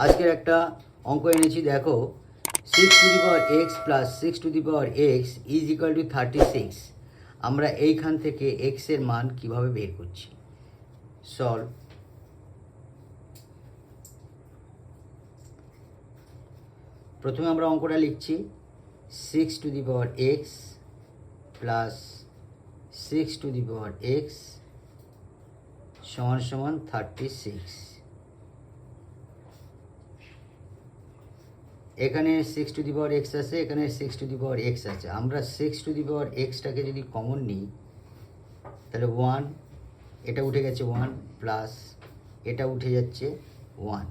আজকের একটা অঙ্ক এনেছি, দেখো 6x plus 6x is equal to 36। আমরা এইখান থেকে x এর মান কিভাবে বের করছি। সলভ। প্রথমে আমরা অঙ্কটা লিখছি 6x প্লাস 6x সমান সমান 36। এখানে 6x আছে, এখানে 6x আছে। আমরা 6xটাকে যদি কমন নিই তাহলে 1, এটা উঠে গেছে 1, প্লাস এটা উঠে যাচ্ছে 1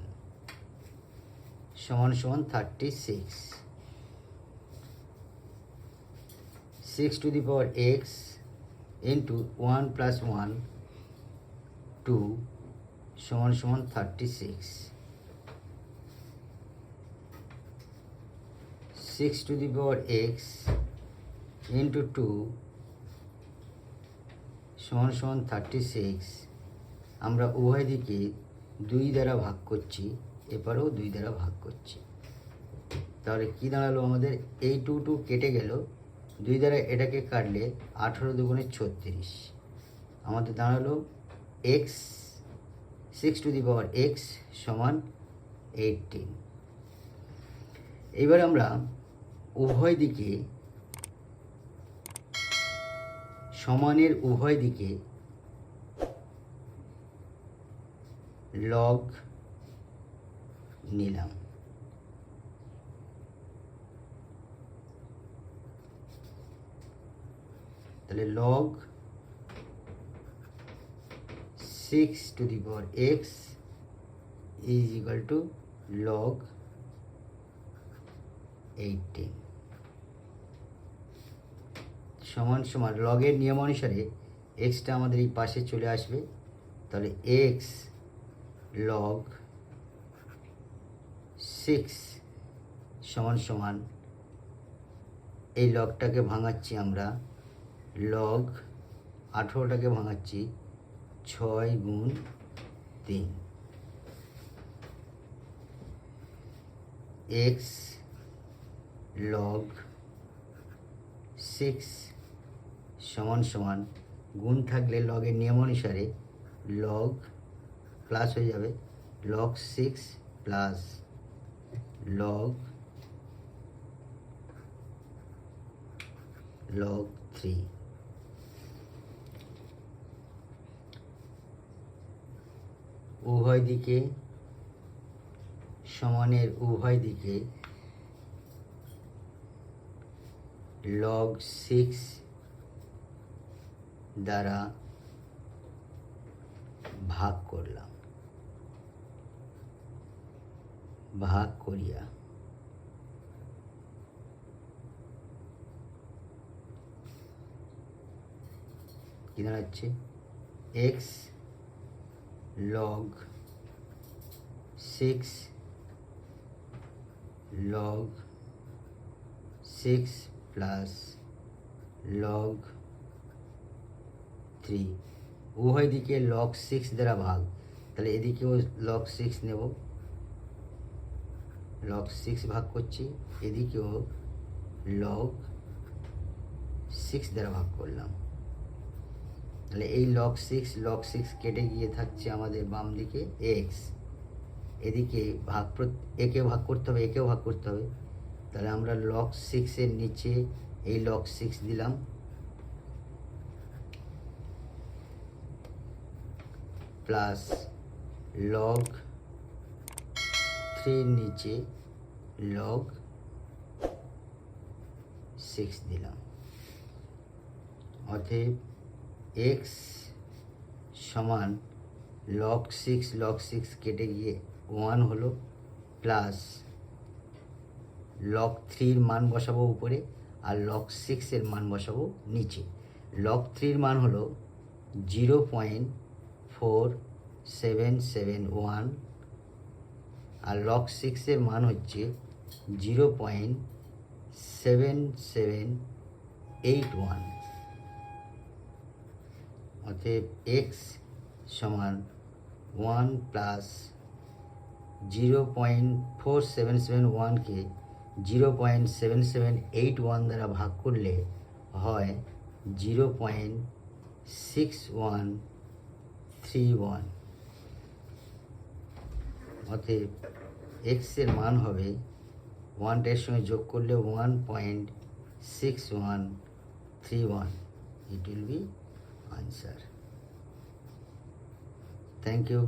সমান সমান 36। 6x ইন্টু 1 প্লাস 1 2 সমান সমান 36। 6x ইন্টু 2 সমান সমান 36। আমরা উভয় দিকে 2 দ্বারা ভাগ করছি, এপারেও 2 দ্বারা ভাগ করছি। তাহলে কি দাঁড়ালো আমাদের? এই 2 কেটে গেল, 2 দ্বারা এটাকে কাটলে 18 দুগুণে 36। আমাদের দাঁড়ালো x 6x সমান 18। এবার আমরা উভয় দিকে সমানের উভয় দিকে লগ নিলাম। তাহলে log 6x is equal to log 18 সমান সমান লগের নিয়ম অনুসারে এক্সটা আমাদের এই পাশে চলে আসবে। তাহলে x লগ 6 সমান সমান, এই লগটাকে ভাঙাচ্ছি আমরা, লগ 18টাকে ভাঙাচ্ছি 6 গুণ 3। x লগ 6 সমান সমান, গুণ থাকলে লগের নিয়ম অনুসারে লগ প্লাস হয়ে যাবে, লগ 6 প্লাস লগ 3। উভয় দিকে সমানের উভয় দিকে লগ 6 দ্বারা ভাগ করলাম। ভাগ করিয়া কি দাঁড়াচ্ছে? x log 6 log 6 plus log 3। উভয় দিকে লগ 6 দ্বারা ভাগ, তাহলে এদিকেও লগ 6 নেব, লগ 6 ভাগ করছি, এদিকেও লগ 6 দ্বারা ভাগ করলাম। তাহলে এই লগ 6 কেটে গিয়ে থাকছে আমাদের বাম দিকে x। এদিকে একেও ভাগ করতে হবে, একেও ভাগ করতে হবে। তাহলে আমরা লগ 6-এর নিচে এই লগ 6 দিলাম, প্লাস লগ 3-এর নিচে লগ 6 দিলাম। অতএব x সমান লগ 6 কেটে গিয়ে 1 হলো, প্লাস লগ 3-এর মান বসাবো উপরে, আর লগ 6-এর মান বসাবো নিচে। লগ 3-এর মান হলো 0.4771, আর লগ 6-এর মান হচ্ছে 0.7781। অতএব x সমান 1 প্লাস 0.4771কে 0.7781 দ্বারা ভাগ করলে হয় 0.6131। অতএব এক্স এর মান হবে 1টা এর সঙ্গে যোগ করলে 1.6131। It will be answer. Thank you.